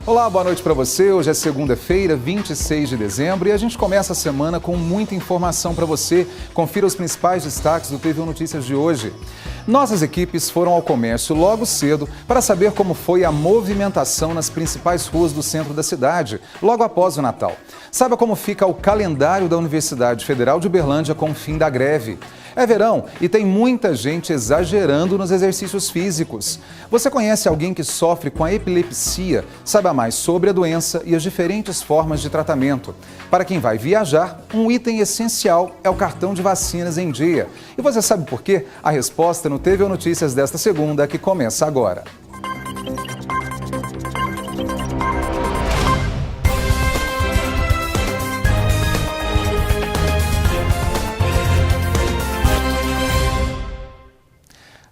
Olá, boa noite para você. Hoje é segunda-feira, 26 de dezembro e a gente começa a semana com muita informação para você. Confira os principais destaques do TVU Notícias de hoje. Nossas equipes foram ao comércio logo cedo para saber como foi a movimentação nas principais ruas do centro da cidade, logo após o Natal. Saiba como fica o calendário da Universidade Federal de Uberlândia com o fim da greve. É verão e tem muita gente exagerando nos exercícios físicos. Você conhece alguém que sofre com a epilepsia? Saiba mais sobre a doença e as diferentes formas de tratamento. Para quem vai viajar, um item essencial é o cartão de vacinas em dia. E você sabe por quê? A resposta no TVU Notícias desta segunda, que começa agora.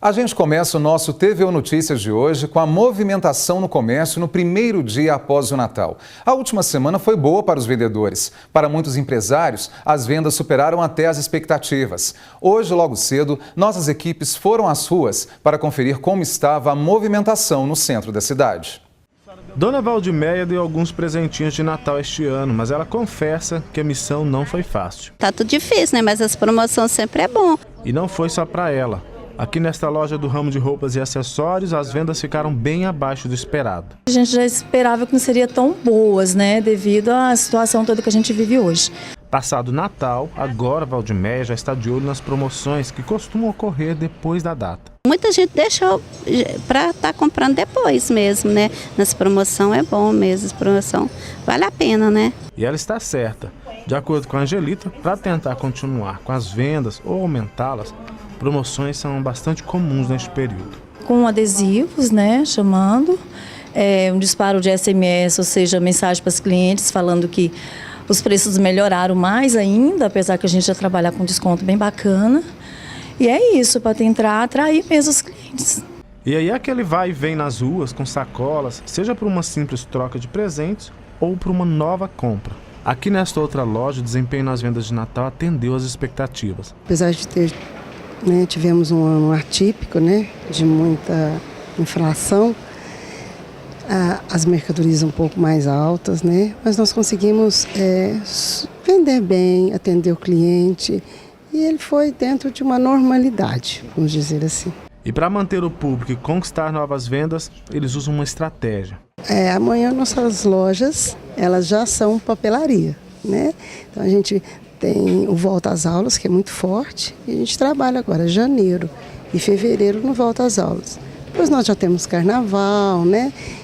A gente começa o nosso TVU Notícias de hoje com a movimentação no comércio no primeiro dia após o Natal. A última semana foi boa para os vendedores. Para muitos empresários, as vendas superaram até as expectativas. Hoje, logo cedo, nossas equipes foram às ruas para conferir como estava a movimentação no centro da cidade. Dona Valdiméia deu alguns presentinhos de Natal este ano, mas ela confessa que a missão não foi fácil. Tá tudo difícil, né? Mas as promoções sempre é bom. E não foi só para ela. Aqui nesta loja do ramo de roupas e acessórios, as vendas ficaram bem abaixo do esperado. A gente já esperava que não seriam tão boas, né, devido à situação toda que a gente vive hoje. Passado o Natal, agora Valdiméia já está de olho nas promoções que costumam ocorrer depois da data. Muita gente deixou para estar comprando depois mesmo, né? Nas promoções é bom mesmo, as promoção vale a pena, né? E ela está certa. De acordo com a Angelita, para tentar continuar com as vendas ou aumentá-las, promoções são bastante comuns neste período. Com adesivos, né, chamando, um disparo de SMS, ou seja, mensagem para os clientes falando que os preços melhoraram mais ainda, apesar que a gente já trabalha com desconto bem bacana. E é isso, para tentar atrair mesmo os clientes. E aí aquele vai e vem nas ruas com sacolas, seja por uma simples troca de presentes ou por uma nova compra. Aqui nesta outra loja, o desempenho nas vendas de Natal atendeu às expectativas. Apesar de tivemos um ano atípico, de muita inflação, as mercadorias um pouco mais altas, mas nós conseguimos vender bem, atender o cliente e ele foi dentro de uma normalidade, vamos dizer assim. E para manter o público e conquistar novas vendas, eles usam uma estratégia. Amanhã nossas lojas, elas já são papelaria, Então a gente tem o Volta às Aulas, que é muito forte, e a gente trabalha agora janeiro e fevereiro no Volta às Aulas. Depois nós já temos Carnaval,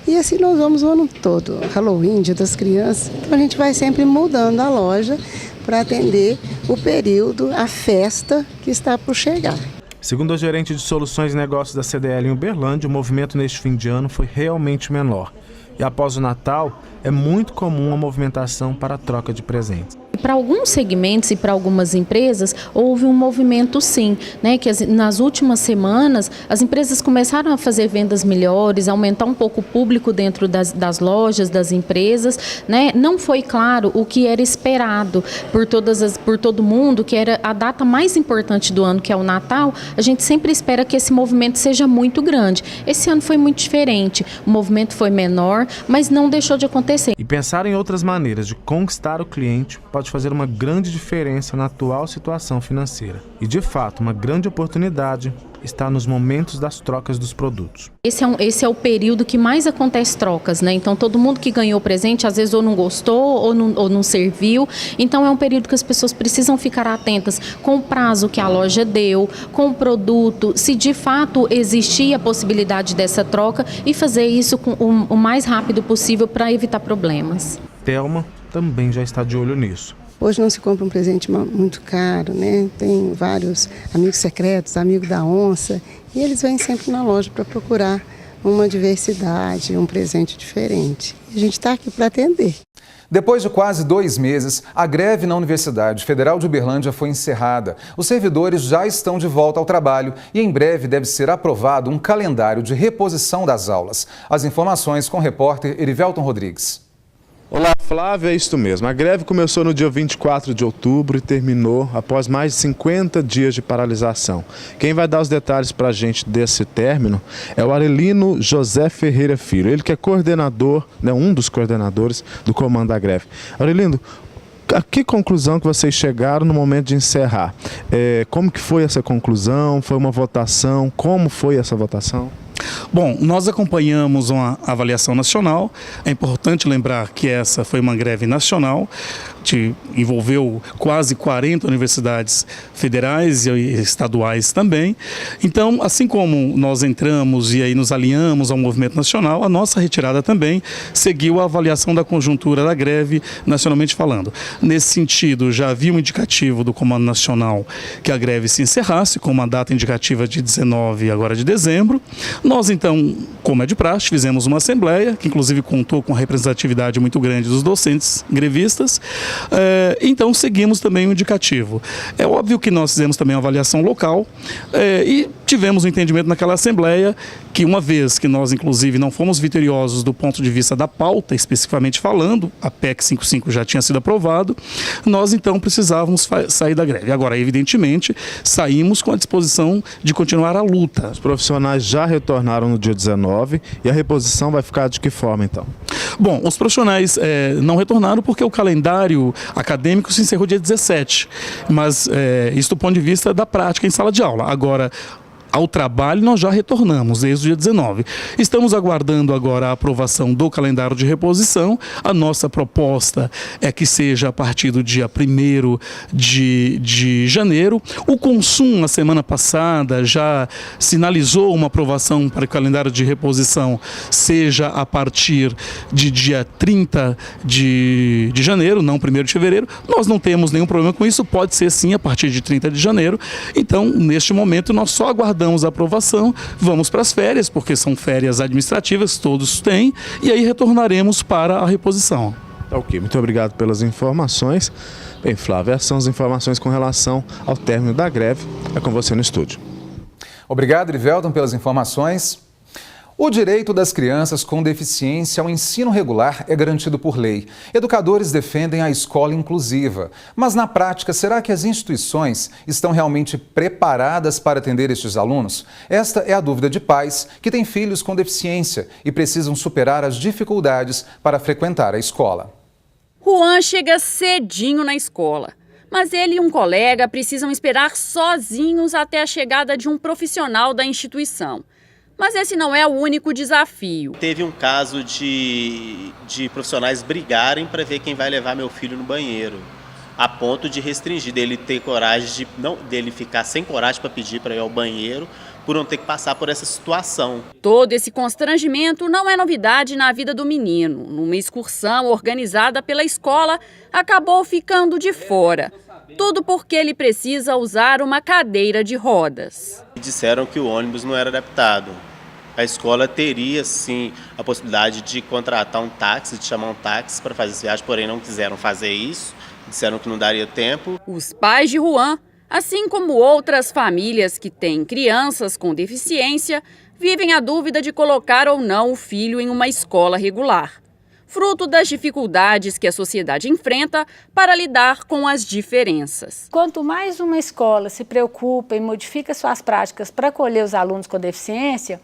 E assim nós vamos o ano todo, Halloween, Dia das Crianças. Então a gente vai sempre mudando a loja para atender o período, a festa que está por chegar. Segundo a gerente de soluções e negócios da CDL em Uberlândia, o movimento neste fim de ano foi realmente menor. E após o Natal, é muito comum a movimentação para a troca de presentes. Para alguns segmentos e para algumas empresas, houve um movimento sim, que nas últimas semanas as empresas começaram a fazer vendas melhores, aumentar um pouco o público dentro das lojas, das empresas, Não foi claro o que era esperado por todo mundo, que era a data mais importante do ano, que é o Natal. A gente sempre espera que esse movimento seja muito grande. Esse ano foi muito diferente, o movimento foi menor, mas não deixou de acontecer. E pensar em outras maneiras de conquistar o cliente pode fazer uma grande diferença na atual situação financeira. E, de fato, uma grande oportunidade está nos momentos das trocas dos produtos. Esse é o período que mais acontece trocas, Então, todo mundo que ganhou presente, às vezes ou não gostou ou não serviu. Então, é um período que as pessoas precisam ficar atentas com o prazo que a loja deu, com o produto, se de fato existia a possibilidade dessa troca e fazer isso o mais rápido possível para evitar problemas. Thelma também já está de olho nisso. Hoje não se compra um presente muito caro, Tem vários amigos secretos, amigos da onça, e eles vêm sempre na loja para procurar uma diversidade, um presente diferente. A gente está aqui para atender. Depois de quase 2 meses, a greve na Universidade Federal de Uberlândia foi encerrada. Os servidores já estão de volta ao trabalho e em breve deve ser aprovado um calendário de reposição das aulas. As informações com o repórter Erivelton Rodrigues. Olá, Flávia, é isso mesmo. A greve começou no dia 24 de outubro e terminou após mais de 50 dias de paralisação. Quem vai dar os detalhes para a gente desse término é o Arelino José Ferreira Filho, ele que é coordenador, um dos coordenadores do comando da greve. Arelino, a que conclusão que vocês chegaram no momento de encerrar? Como que foi essa conclusão? Foi uma votação? Como foi essa votação? Bom, nós acompanhamos uma avaliação nacional. É importante lembrar que essa foi uma greve nacional, que envolveu quase 40 universidades federais e estaduais também. Então, assim como nós entramos e aí nos alinhamos ao movimento nacional, a nossa retirada também seguiu a avaliação da conjuntura da greve, nacionalmente falando. Nesse sentido, já havia um indicativo do Comando Nacional que a greve se encerrasse, com uma data indicativa de 19 agora de dezembro. Nós, então, como é de praxe, fizemos uma assembleia, que inclusive contou com a representatividade muito grande dos docentes grevistas. Então, seguimos também o indicativo. É óbvio que nós fizemos também uma avaliação local e tivemos um entendimento naquela assembleia que, uma vez que nós, inclusive, não fomos vitoriosos do ponto de vista da pauta, especificamente falando, a PEC 55 já tinha sido aprovado, nós, então, precisávamos sair da greve. Agora, evidentemente, saímos com a disposição de continuar a luta. Os profissionais já retornaram no dia 19 e a reposição vai ficar de que forma, então? Bom, os profissionais não retornaram porque o calendário acadêmico se encerrou dia 17, mas isso do ponto de vista da prática em sala de aula. Agora, ao trabalho nós já retornamos desde o dia 19. Estamos aguardando agora a aprovação do calendário de reposição. A nossa proposta é que seja a partir do dia 1º de janeiro. O Consum, na semana passada, já sinalizou uma aprovação para que o calendário de reposição seja a partir de dia 30 de janeiro, não 1º de fevereiro. Nós não temos nenhum problema com isso, pode ser sim a partir de 30 de janeiro. Então, neste momento, nós só aguardamos a aprovação, vamos para as férias, porque são férias administrativas, todos têm, e aí retornaremos para a reposição. Ok, muito obrigado pelas informações. Bem, Flávia, essas são as informações com relação ao término da greve. É com você no estúdio. Obrigado, Erivelton, pelas informações. O direito das crianças com deficiência ao ensino regular é garantido por lei. Educadores defendem a escola inclusiva. Mas, na prática, será que as instituições estão realmente preparadas para atender estes alunos? Esta é a dúvida de pais que têm filhos com deficiência e precisam superar as dificuldades para frequentar a escola. Juan chega cedinho na escola, mas ele e um colega precisam esperar sozinhos até a chegada de um profissional da instituição. Mas esse não é o único desafio. Teve um caso de profissionais brigarem para ver quem vai levar meu filho no banheiro, a ponto de restringir, dele ter coragem dele ficar sem coragem para pedir para ir ao banheiro, por não ter que passar por essa situação. Todo esse constrangimento não é novidade na vida do menino. Numa excursão organizada pela escola, acabou ficando de fora. Tudo porque ele precisa usar uma cadeira de rodas. Disseram que o ônibus não era adaptado. A escola teria, sim, a possibilidade de contratar um táxi, de chamar um táxi para fazer essa viagem, porém não quiseram fazer isso, disseram que não daria tempo. Os pais de Juan, assim como outras famílias que têm crianças com deficiência, vivem a dúvida de colocar ou não o filho em uma escola regular, fruto das dificuldades que a sociedade enfrenta para lidar com as diferenças. Quanto mais uma escola se preocupa e modifica suas práticas para acolher os alunos com deficiência,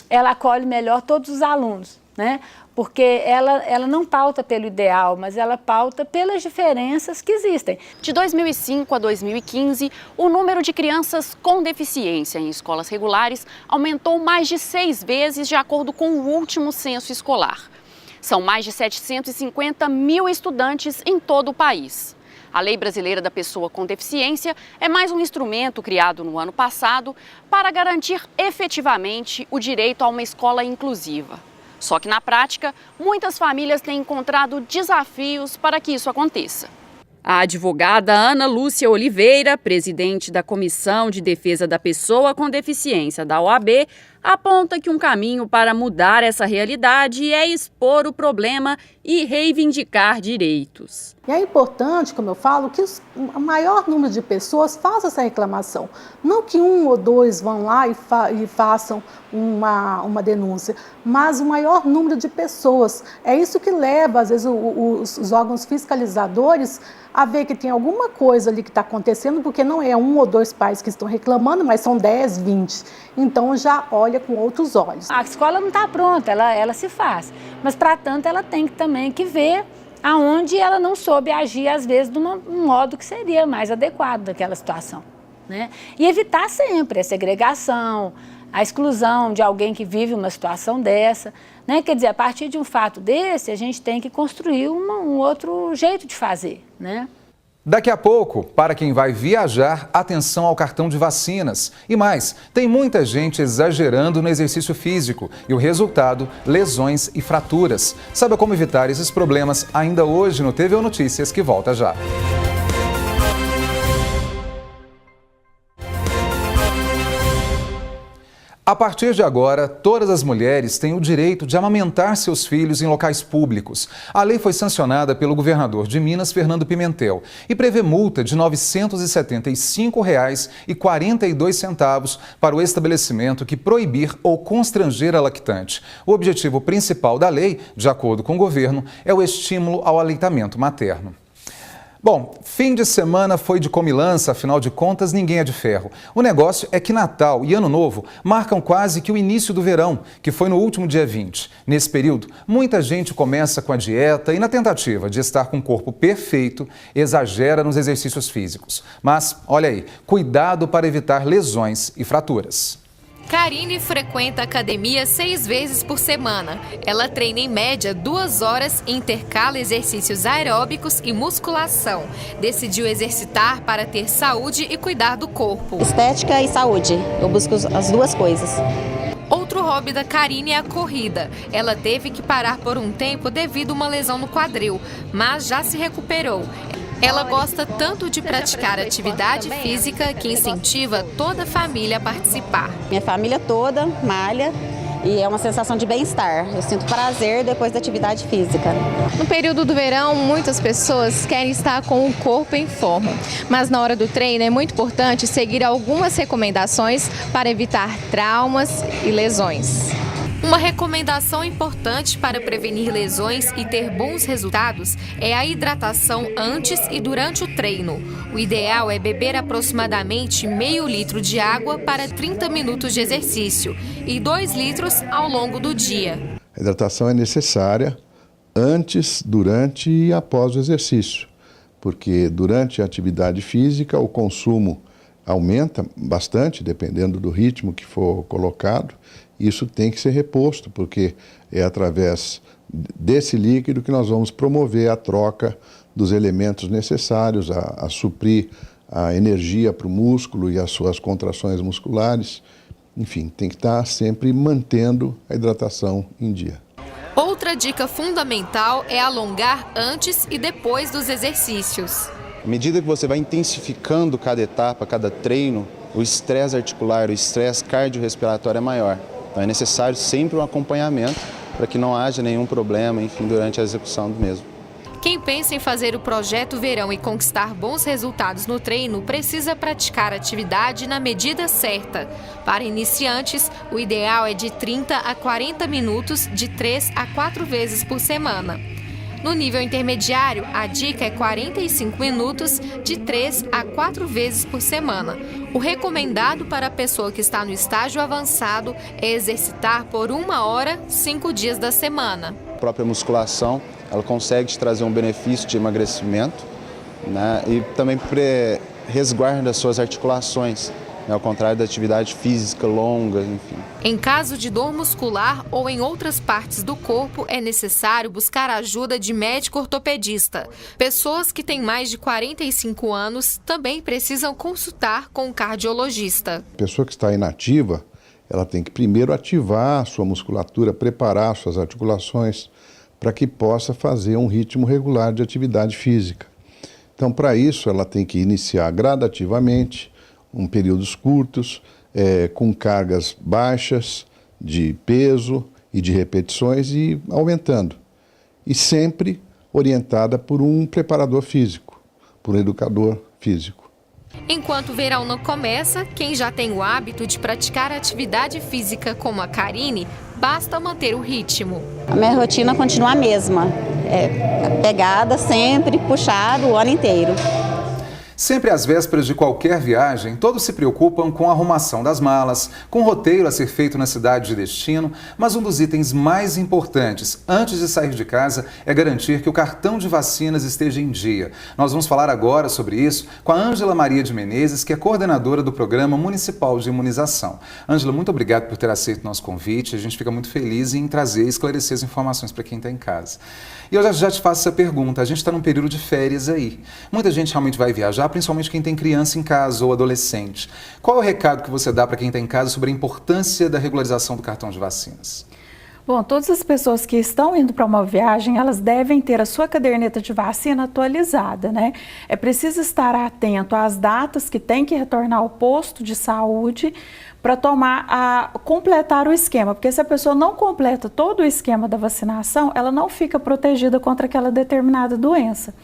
ela acolhe melhor todos os alunos, né? Porque ela não pauta pelo ideal, mas ela pauta pelas diferenças que existem. De 2005 a 2015, o número de crianças com deficiência em escolas regulares aumentou mais de 6 vezes, de acordo com o último censo escolar. São mais de 750 mil estudantes em todo o país. A Lei Brasileira da Pessoa com Deficiência é mais um instrumento criado no ano passado para garantir efetivamente o direito a uma escola inclusiva. Só que, na prática, muitas famílias têm encontrado desafios para que isso aconteça. A advogada Ana Lúcia Oliveira, presidente da Comissão de Defesa da Pessoa com Deficiência da OAB, aponta que um caminho para mudar essa realidade é expor o problema e reivindicar direitos. E é importante, como eu falo, que o maior número de pessoas faça essa reclamação. Não que 1 ou 2 vão lá e façam uma denúncia, mas o maior número de pessoas. É isso que leva, às vezes, os órgãos fiscalizadores a ver que tem alguma coisa ali que está acontecendo, porque não é 1 ou 2 pais que estão reclamando, mas são 10, 20. Então já olha com outros olhos. A escola não está pronta, ela se faz. Mas, para tanto, ela tem também que ver aonde ela não soube agir, às vezes, de um modo que seria mais adequado daquela situação, né? E evitar sempre a segregação, a exclusão de alguém que vive uma situação dessa, né? Quer dizer, a partir de um fato desse, a gente tem que construir um outro jeito de fazer, né? Daqui a pouco, para quem vai viajar, atenção ao cartão de vacinas. E mais, tem muita gente exagerando no exercício físico e o resultado, lesões e fraturas. Saiba como evitar esses problemas ainda hoje no TVO Notícias, que volta já. A partir de agora, todas as mulheres têm o direito de amamentar seus filhos em locais públicos. A lei foi sancionada pelo governador de Minas, Fernando Pimentel, e prevê multa de R$ 975,42 para o estabelecimento que proibir ou constranger a lactante. O objetivo principal da lei, de acordo com o governo, é o estímulo ao aleitamento materno. Bom, fim de semana foi de comilança, afinal de contas, ninguém é de ferro. O negócio é que Natal e Ano Novo marcam quase que o início do verão, que foi no último dia 20. Nesse período, muita gente começa com a dieta e, na tentativa de estar com o corpo perfeito, exagera nos exercícios físicos. Mas, olha aí, cuidado para evitar lesões e fraturas. Karine frequenta a academia 6 vezes por semana. Ela treina em média 2 horas e intercala exercícios aeróbicos e musculação. Decidiu exercitar para ter saúde e cuidar do corpo. Estética e saúde, eu busco as duas coisas. Outro hobby da Karine é a corrida. Ela teve que parar por um tempo devido a uma lesão no quadril, mas já se recuperou. Ela gosta tanto de praticar atividade física que incentiva toda a família a participar. Minha família toda malha e é uma sensação de bem-estar. Eu sinto prazer depois da atividade física. No período do verão, muitas pessoas querem estar com o corpo em forma. Mas na hora do treino é muito importante seguir algumas recomendações para evitar traumas e lesões. Uma recomendação importante para prevenir lesões e ter bons resultados é a hidratação antes e durante o treino. O ideal é beber aproximadamente meio litro de água para 30 minutos de exercício e 2 litros ao longo do dia. A hidratação é necessária antes, durante e após o exercício, porque durante a atividade física o consumo aumenta bastante, dependendo do ritmo que for colocado. Isso tem que ser reposto, porque é através desse líquido que nós vamos promover a troca dos elementos necessários a suprir a energia para o músculo e as suas contrações musculares. Enfim, tem que estar sempre mantendo a hidratação em dia. Outra dica fundamental é alongar antes e depois dos exercícios. À medida que você vai intensificando cada etapa, cada treino, o estresse articular, o estresse cardiorrespiratório é maior. Então é necessário sempre um acompanhamento para que não haja nenhum problema, enfim, durante a execução do mesmo. Quem pensa em fazer o projeto verão e conquistar bons resultados no treino precisa praticar atividade na medida certa. Para iniciantes, o ideal é de 30 a 40 minutos de 3 a 4 vezes por semana. No nível intermediário, a dica é 45 minutos de 3 a 4 vezes por semana. O recomendado para a pessoa que está no estágio avançado é exercitar por 1 hora, 5 dias da semana. A própria musculação, ela consegue te trazer um benefício de emagrecimento, né, e também resguarda as suas articulações, ao contrário da atividade física longa, enfim. Em caso de dor muscular ou em outras partes do corpo, é necessário buscar a ajuda de médico ortopedista. Pessoas que têm mais de 45 anos também precisam consultar com o cardiologista. A pessoa que está inativa, ela tem que primeiro ativar a sua musculatura, preparar suas articulações para que possa fazer um ritmo regular de atividade física. Então, para isso, ela tem que iniciar gradativamente, em períodos curtos, com cargas baixas, de peso e de repetições e aumentando. E sempre orientada por um preparador físico, por um educador físico. Enquanto o verão não começa, quem já tem o hábito de praticar atividade física como a Karine, basta manter o ritmo. A minha rotina continua a mesma, pegada sempre, puxado o ano inteiro. Sempre às vésperas de qualquer viagem, todos se preocupam com a arrumação das malas, com o roteiro a ser feito na cidade de destino, mas um dos itens mais importantes antes de sair de casa é garantir que o cartão de vacinas esteja em dia. Nós vamos falar agora sobre isso com a Ângela Maria de Menezes, que é coordenadora do Programa Municipal de Imunização. Ângela, muito obrigado por ter aceito o nosso convite. A gente fica muito feliz em trazer e esclarecer as informações para quem está em casa. E eu já te faço essa pergunta. A gente está num período de férias aí. Muita gente realmente vai viajar, principalmente quem tem criança em casa ou adolescente. Qual é o recado que você dá para quem está em casa sobre a importância da regularização do cartão de vacinas? Bom, todas as pessoas que estão indo para uma viagem, elas devem ter a sua caderneta de vacina atualizada, né? É preciso estar atento às datas que tem que retornar ao posto de saúde para completar o esquema, porque se a pessoa não completa todo o esquema da vacinação, ela não fica protegida contra aquela determinada doença.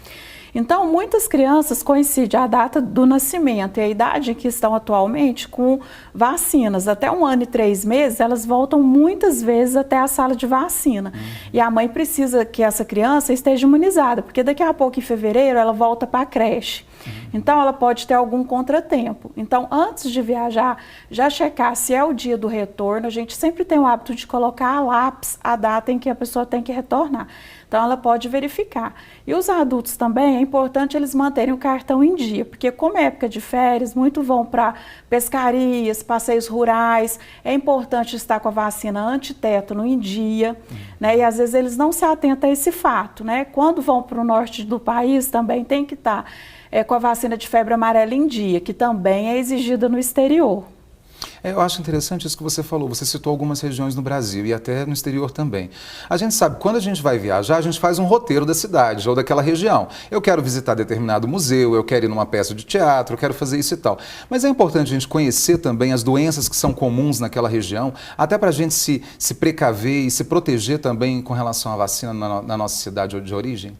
Então, muitas crianças coincidem a data do nascimento e a idade em que estão atualmente com vacinas. Até 1 ano e 3 meses, elas voltam muitas vezes até a sala de vacina. E a mãe precisa que essa criança esteja imunizada, porque daqui a pouco, em fevereiro, ela volta para a creche. Então, ela pode ter algum contratempo. Então, antes de viajar, já checar se é o dia do retorno. A gente sempre tem o hábito de colocar a lápis a data em que a pessoa tem que retornar. Então, ela pode verificar. E os adultos também, é importante eles manterem o cartão em dia, porque como é época de férias, muitos vão para pescarias, passeios rurais. É importante estar com a vacina antitétano em dia, né? E às vezes eles não se atentam a esse fato, né? Quando vão para o norte do país, também tem que estar com a vacina de febre amarela em dia, que também é exigida no exterior. Eu acho interessante isso que você falou. Você citou algumas regiões no Brasil e até no exterior também. A gente sabe que quando a gente vai viajar, a gente faz um roteiro da cidade ou daquela região. Eu quero visitar determinado museu, eu quero ir numa peça de teatro, eu quero fazer isso e tal. Mas é importante a gente conhecer também as doenças que são comuns naquela região, até para a gente se precaver e se proteger também com relação à vacina na nossa cidade de origem.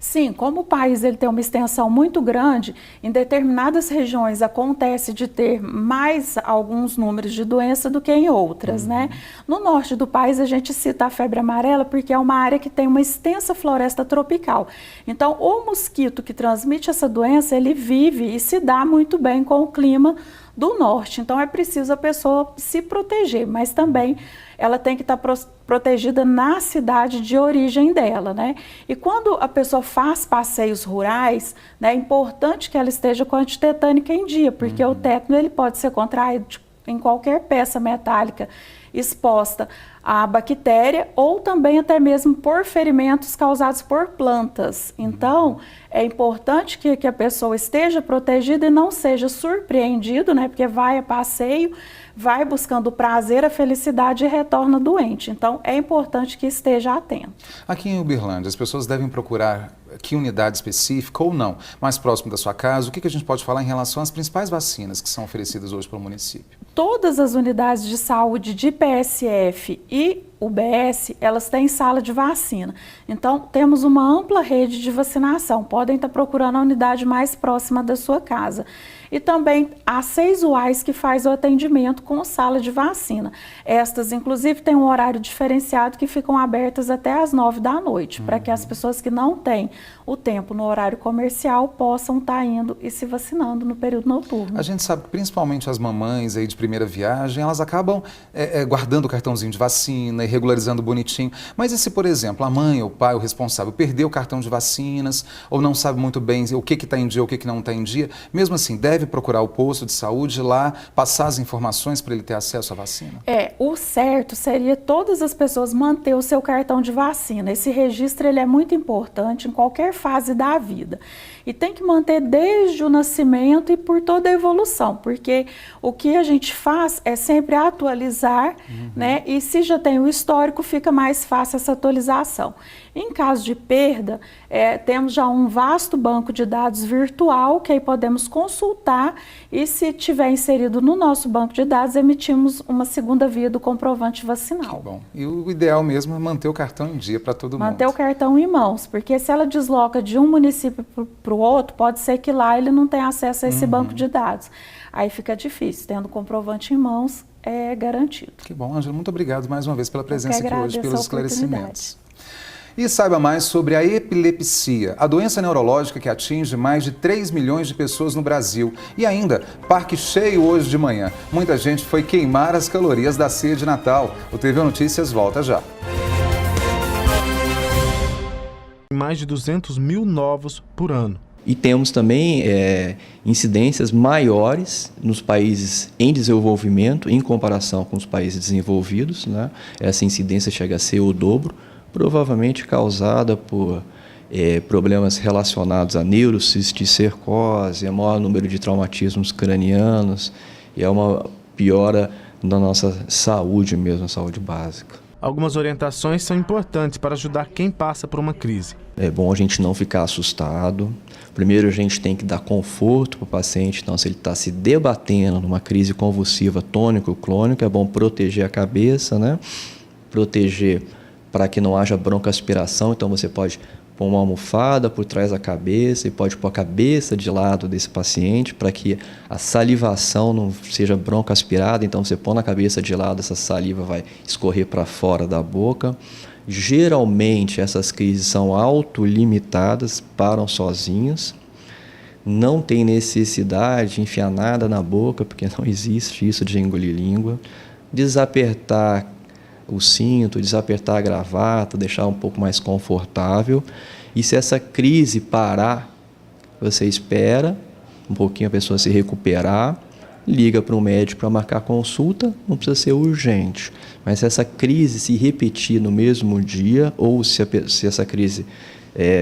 Sim, como o país ele tem uma extensão muito grande, em determinadas regiões acontece de ter mais alguns números de doença do que em outras, né? No norte do país a gente cita a febre amarela porque é uma área que tem uma extensa floresta tropical. Então, o mosquito que transmite essa doença, ele vive e se dá muito bem com o clima do norte. Então, é preciso a pessoa se proteger, mas também ela tem que estar protegida na cidade de origem dela, né? E quando a pessoa faz passeios rurais, né, é importante que ela esteja com a antitetânica em dia, porque o tétano ele pode ser contraído em qualquer peça metálica exposta à bactéria ou também até mesmo por ferimentos causados por plantas. Então, é importante que a pessoa esteja protegida e não seja surpreendido, né? Porque vai a passeio, vai buscando o prazer, a felicidade e retorna doente. Então, é importante que esteja atento. Aqui em Uberlândia, as pessoas devem procurar que unidade específica ou não, mais próximo da sua casa? O que a gente pode falar em relação às principais vacinas que são oferecidas hoje pelo município? Todas as unidades de saúde de PSF e UBS, elas têm sala de vacina. Então, temos uma ampla rede de vacinação. Podem estar procurando a unidade mais próxima da sua casa. E também a 6 UAIs que faz o atendimento com sala de vacina. Estas, inclusive, têm um horário diferenciado que ficam abertas até às 9 da noite, para que as pessoas que não têm o tempo no horário comercial possam estar indo e se vacinando no período noturno. A gente sabe que principalmente as mamães aí de primeira viagem, elas acabam guardando o cartãozinho de vacina e regularizando bonitinho. Mas e se, por exemplo, a mãe ou o pai, o responsável, perdeu o cartão de vacinas ou não sabe muito bem o que está em dia ou o que não está em dia, mesmo assim, deve procurar o posto de saúde lá, passar as informações para ele ter acesso à vacina? O certo seria todas as pessoas manter o seu cartão de vacina. Esse registro ele é muito importante em qualquer fase da vida. E tem que manter desde o nascimento e por toda a evolução, porque o que a gente faz é sempre atualizar, né? E se já tem o histórico fica mais fácil essa atualização. Em caso de perda, temos já um vasto banco de dados virtual que aí podemos consultar e, se tiver inserido no nosso banco de dados, emitimos uma segunda via do comprovante vacinal. Que bom. E o ideal mesmo é manter o cartão em dia para todo mundo. Manter o cartão em mãos, porque se ela desloca de um município para o outro, pode ser que lá ele não tenha acesso a esse banco de dados. Aí fica difícil, tendo o comprovante em mãos, é garantido. Que bom, Ângela, muito obrigado mais uma vez pela presença aqui hoje, pelos esclarecimentos. E saiba mais sobre a epilepsia, a doença neurológica que atinge mais de 3 milhões de pessoas no Brasil. E ainda, parque cheio hoje de manhã. Muita gente foi queimar as calorias da ceia de Natal. O TV Notícias volta já. Mais de 200 mil novos por ano. E temos também incidências maiores nos países em desenvolvimento em comparação com os países desenvolvidos, né? Essa incidência chega a ser o dobro, provavelmente causada por problemas relacionados a neurocisticercose, maior número de traumatismos cranianos, e é uma piora da nossa saúde mesmo, a saúde básica. Algumas orientações são importantes para ajudar quem passa por uma crise. É bom a gente não ficar assustado. Primeiro, a gente tem que dar conforto para o paciente. Então, se ele está se debatendo numa crise convulsiva tônico-clônica, é bom proteger a cabeça, né? Proteger para que não haja broncoaspiração. Então, você pode pôr uma almofada por trás da cabeça e pode pôr a cabeça de lado desse paciente para que a salivação não seja broncoaspirada. Então, você põe na cabeça de lado, essa saliva vai escorrer para fora da boca. Geralmente, essas crises são autolimitadas, param sozinhas. Não tem necessidade de enfiar nada na boca, porque não existe isso de engolir língua. Desapertar o cinto, desapertar a gravata, deixar um pouco mais confortável. E se essa crise parar, você espera um pouquinho a pessoa se recuperar, liga para um médico para marcar consulta, não precisa ser urgente. Mas se essa crise se repetir no mesmo dia, ou se essa crise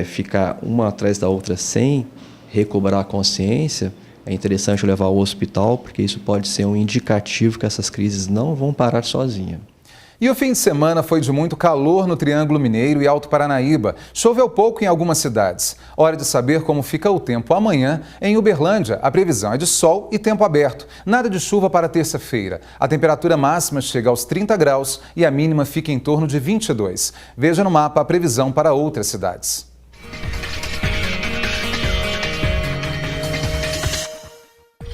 ficar uma atrás da outra sem recobrar a consciência, é interessante levar ao hospital, porque isso pode ser um indicativo que essas crises não vão parar sozinhas. E o fim de semana foi de muito calor no Triângulo Mineiro e Alto Paranaíba. Choveu pouco em algumas cidades. Hora de saber como fica o tempo amanhã em Uberlândia. A previsão é de sol e tempo aberto. Nada de chuva para terça-feira. A temperatura máxima chega aos 30 graus e a mínima fica em torno de 22. Veja no mapa a previsão para outras cidades.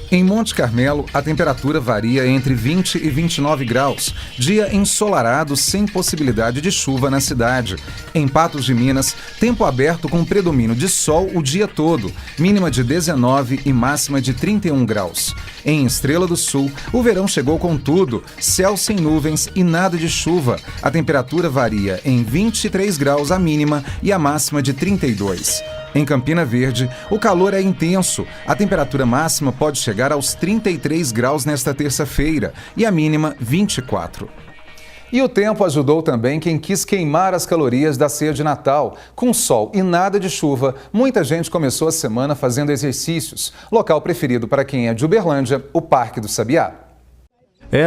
Em Monte Carmelo, a temperatura varia entre 20 e 29 graus. Dia ensolarado, sem possibilidade de chuva na cidade. Em Patos de Minas, tempo aberto com predomínio de sol o dia todo. Mínima de 19 e máxima de 31 graus. Em Estrela do Sul, o verão chegou com tudo. Céu sem nuvens e nada de chuva. A temperatura varia em 23 graus a mínima e a máxima de 32. Em Campina Verde, o calor é intenso. A temperatura máxima pode chegar aos 33 graus nesta terça-feira e a mínima 24. E o tempo ajudou também quem quis queimar as calorias da ceia de Natal. Com sol e nada de chuva, muita gente começou a semana fazendo exercícios. Local preferido para quem é de Uberlândia, o Parque do Sabiá.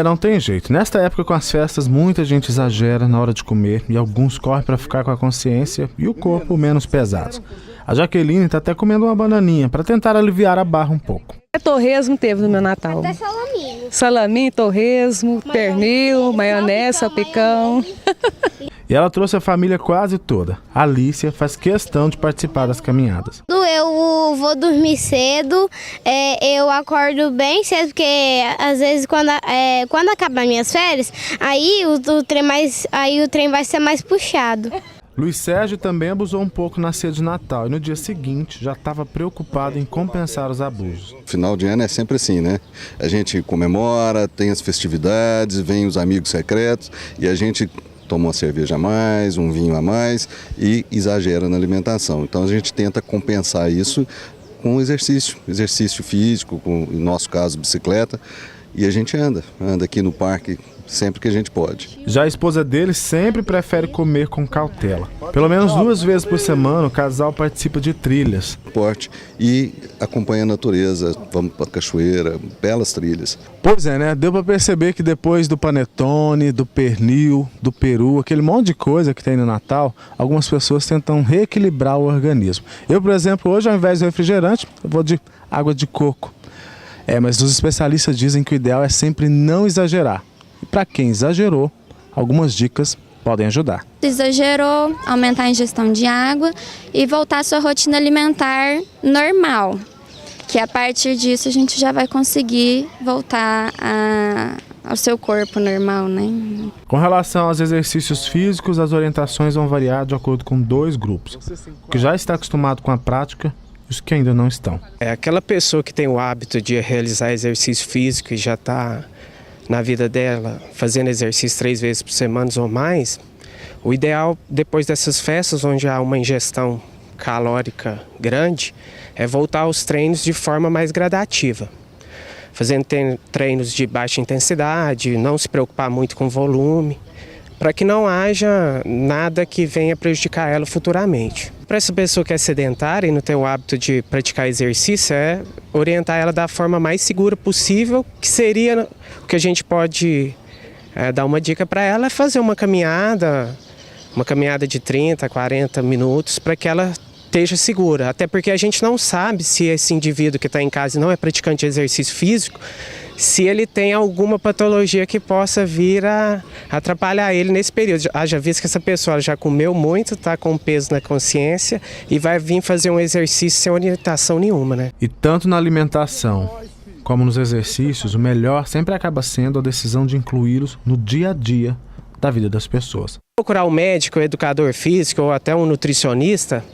Não tem jeito. Nesta época com as festas, muita gente exagera na hora de comer e alguns correm para ficar com a consciência e o corpo menos pesados. A Jaqueline está até comendo uma bananinha para tentar aliviar a barra um pouco. Torresmo teve no meu Natal. Até salaminho. Salaminho, torresmo, pernil, maionese, salpicão. E ela trouxe a família quase toda. A Alicia faz questão de participar das caminhadas. Eu vou dormir cedo, eu acordo bem cedo, porque às vezes quando acabar minhas férias, aí o trem vai ser mais puxado. Luiz Sérgio também abusou um pouco na ceia de Natal e no dia seguinte já estava preocupado em compensar os abusos. Final de ano é sempre assim, né? A gente comemora, tem as festividades, vem os amigos secretos e a gente toma uma cerveja a mais, um vinho a mais e exagera na alimentação. Então a gente tenta compensar isso com exercício físico, com, no nosso caso, bicicleta, e a gente anda aqui no parque sempre que a gente pode. Já a esposa dele sempre prefere comer com cautela. Pelo menos 2 vezes por semana o casal participa de trilhas. E acompanha a natureza, vamos para a cachoeira, belas trilhas. Pois é, né? Deu para perceber que depois do panetone, do pernil, do peru, aquele monte de coisa que tem no Natal, algumas pessoas tentam reequilibrar o organismo. Eu, por exemplo, hoje ao invés de refrigerante, eu vou de água de coco. Mas os especialistas dizem que o ideal é sempre não exagerar. E para quem exagerou, algumas dicas podem ajudar. Exagerou, aumentar a ingestão de água e voltar à sua rotina alimentar normal. Que a partir disso a gente já vai conseguir voltar ao seu corpo normal, né? Com relação aos exercícios físicos, as orientações vão variar de acordo com 2 grupos. O que já está acostumado com a prática e os que ainda não estão. Aquela pessoa que tem o hábito de realizar exercício físico e já está na vida dela fazendo exercício 3 vezes por semana ou mais, o ideal depois dessas festas onde há uma ingestão calórica grande é voltar aos treinos de forma mais gradativa. Fazendo treinos de baixa intensidade, não se preocupar muito com volume, para que não haja nada que venha prejudicar ela futuramente. Para essa pessoa que é sedentária e não tem o hábito de praticar exercício, é orientar ela da forma mais segura possível, que seria o que a gente pode dar uma dica para ela, é fazer uma caminhada de 30, 40 minutos, para que ela esteja segura. Até porque a gente não sabe se esse indivíduo que está em casa e não é praticante de exercício físico, se ele tem alguma patologia que possa vir a atrapalhar ele nesse período. Haja visto que essa pessoa já comeu muito, está com peso na consciência e vai vir fazer um exercício sem orientação nenhuma, né? E tanto na alimentação como nos exercícios, o melhor sempre acaba sendo a decisão de incluí-los no dia a dia da vida das pessoas. Procurar um médico, um educador físico ou até um nutricionista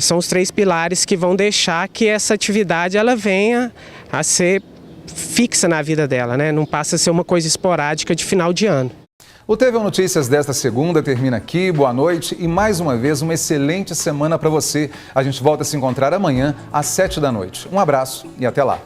são os 3 pilares que vão deixar que essa atividade ela venha a ser fixa na vida dela, né? Não passa a ser uma coisa esporádica de final de ano. O TV Notícias desta segunda termina aqui. Boa noite e mais uma vez uma excelente semana para você. A gente volta a se encontrar amanhã às 7 da noite. Um abraço e até lá.